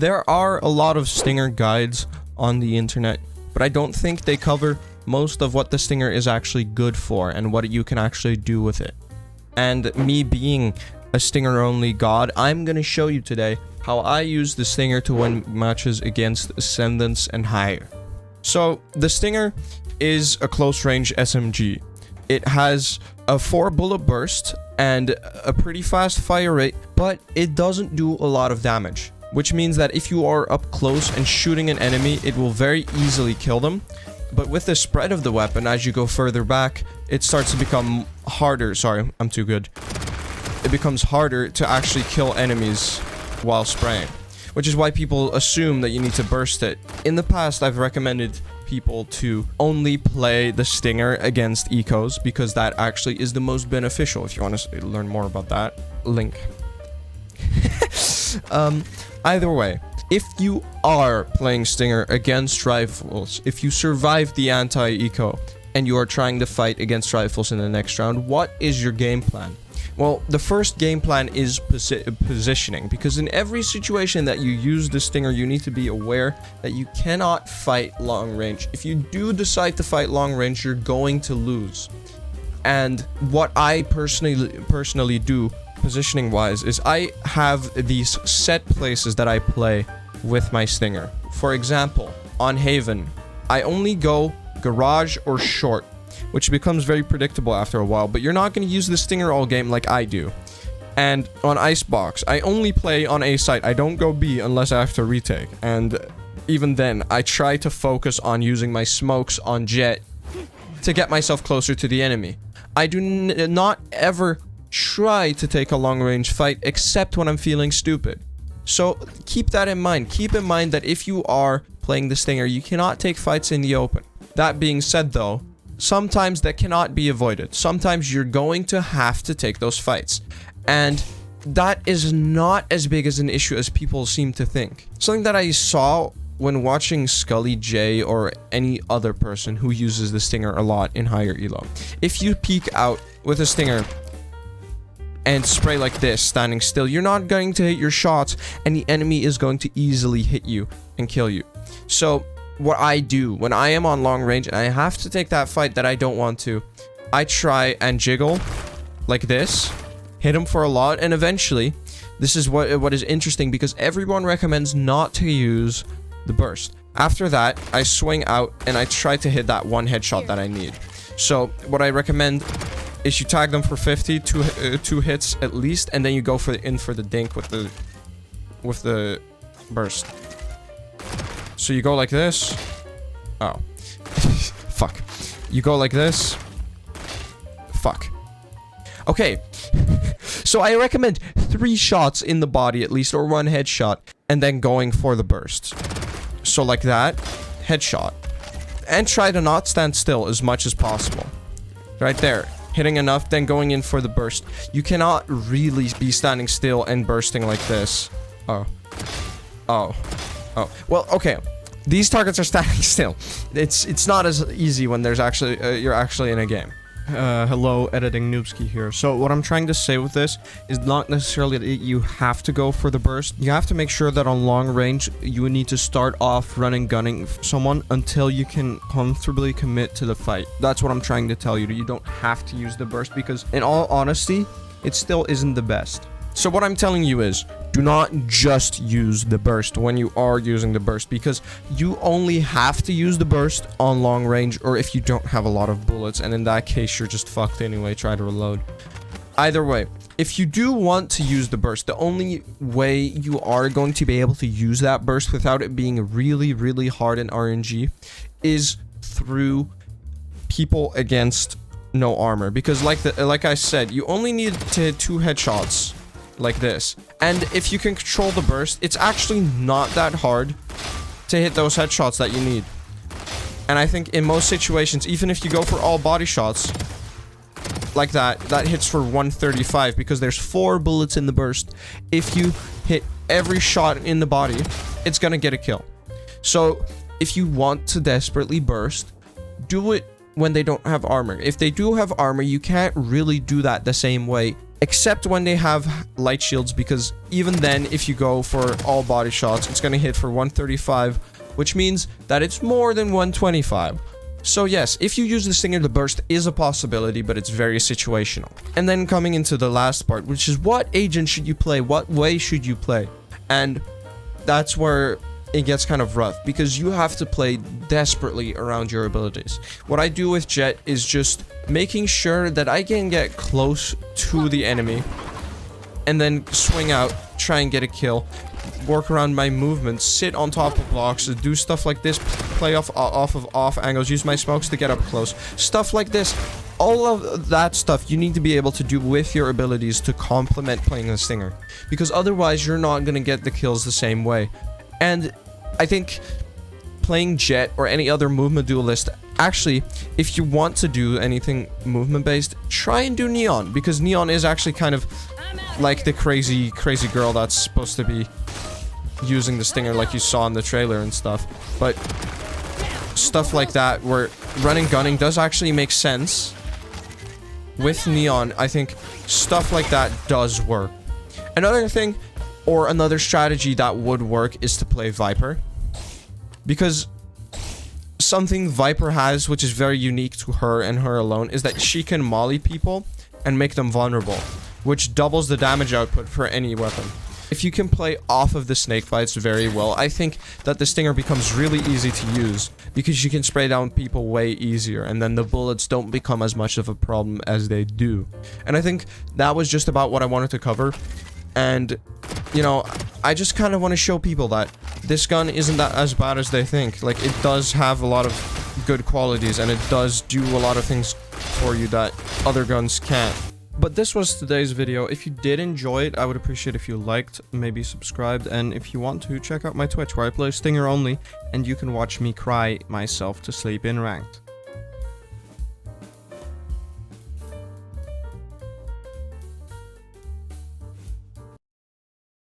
There are a lot of stinger guides on the internet, but I don't think they cover most of what the stinger is actually good for and what you can actually do with it. And me being a stinger only god, I'm gonna show you today how I use the stinger to win matches against ascendants and higher. So the stinger is a close range SMG. It has a 4-bullet burst and a pretty fast fire rate, but it doesn't do a lot of damage, which means that if you are up close and shooting an enemy, it will very easily kill them. But with the spread of the weapon, as you go further back, it starts to become harder. Sorry, I'm too good. It becomes harder to actually kill enemies while spraying, which is why people assume that you need to burst it. In the past, I've recommended people to only play the stinger against ecos because that actually is the most beneficial. If you want to learn more about that, link. Either way, if you are playing stinger against rifles, if you survive the anti-eco and you are trying to fight against rifles in the next round, what is your game plan? Well, the first game plan is positioning, because in every situation that you use the stinger, you need to be aware that you cannot fight long range. If you do decide to fight long range, you're going to lose. And what I personally do positioning wise is I have these set places that I play with my stinger. For example, on Haven, I only go garage or short, which becomes very predictable after a while, but you're not going to use the stinger all game like I do. And on Icebox, I only play on A site. I don't go B unless I have to retake. And even then, I try to focus on using my smokes on Jet to get myself closer to the enemy. I do not ever try to take a long range fight except when I'm feeling stupid. So keep that in mind. Keep in mind that if you are playing the stinger, you cannot take fights in the open. That being said though, sometimes that cannot be avoided. Sometimes you're going to have to take those fights. And that is not as big as an issue as people seem to think. Something that I saw when watching skullyjai or any other person who uses the stinger a lot in higher elo. If you peek out with a stinger and spray like this, standing still, you're not going to hit your shots and the enemy is going to easily hit you and kill you. So what I do when I am on long range and I have to take that fight that I don't want to, I try and jiggle like this, hit him for a lot, and eventually, this is what is interesting because everyone recommends not to use the burst. After that, I swing out and I try to hit that one headshot that I need. So what I recommend is you tag them for 50, two hits at least, and then you go in for the dink with the burst. So you go like this. Oh. Fuck. You go like this. Fuck. Okay. So I recommend 3 shots in the body at least, or 1 headshot, and then going for the burst. So like that, headshot. And try to not stand still as much as possible. Right there. Hitting enough, then going in for the burst. You cannot really be standing still and bursting like this. Oh. Oh. Oh. Well, okay. These targets are standing still. It's not as easy when there's actually you're actually in a game. Hello, editing noobski here. So what I'm trying to say with this is not necessarily that you have to go for the burst. You have to make sure that on long range you need to start off gunning someone until you can comfortably commit to the fight. That's what I'm trying to tell you. You don't have to use the burst because in all honesty, it still isn't the best. So what I'm telling you is, do not just use the burst when you are using the burst, because you only have to use the burst on long range or if you don't have a lot of bullets, and in that case you're just fucked anyway. Try to reload. Either way, if you do want to use the burst, the only way you are going to be able to use that burst without it being really, really hard in RNG is through people against no armor, because like I said, you only need to hit 2 headshots like this, and if you can control the burst, it's actually not that hard to hit those headshots that you need. And I think in most situations, even if you go for all body shots like that hits for 135 because there's 4 bullets in the burst. If you hit every shot in the body, it's gonna get a kill. So if you want to desperately burst, do it when they don't have armor. If they do have armor, you can't really do that the same way except when they have light shields, because even then, if you go for all body shots, it's going to hit for 135, which means that it's more than 125. So yes, if you use the Stinger, the burst is a possibility, but it's very situational. And then coming into the last part, which is what agent should you play? What way should you play? And that's where it gets kind of rough, because you have to play desperately around your abilities. What I do with Jett is just making sure that I can get close to the enemy and then swing out, try and get a kill, work around my movements, sit on top of blocks, do stuff like this, play off angles, use my smokes to get up close, stuff like this. All of that stuff you need to be able to do with your abilities to complement playing a Stinger, because otherwise you're not going to get the kills the same way. And I think playing Jett or any other movement duelist, actually, if you want to do anything movement based, try and do Neon, because Neon is actually kind of like the crazy girl that's supposed to be using the Stinger like you saw in the trailer and stuff. But stuff like that where running gunning does actually make sense with Neon. I think stuff like that does work. Another thing, or another strategy that would work, is to play Viper, because something Viper has, which is very unique to her and her alone, is that she can molly people and make them vulnerable, which doubles the damage output for any weapon. If you can play off of the snake bites very well, I think that the Stinger becomes really easy to use, because you can spray down people way easier, and then the bullets don't become as much of a problem as they do. And I think that was just about what I wanted to cover. And, you know, I just kind of want to show people that this gun isn't that as bad as they think. Like, it does have a lot of good qualities, and it does do a lot of things for you that other guns can't. But this was today's video. If you did enjoy it, I would appreciate if you liked, maybe subscribed, and if you want to, check out my Twitch, where I play Stinger only, and you can watch me cry myself to sleep in ranked.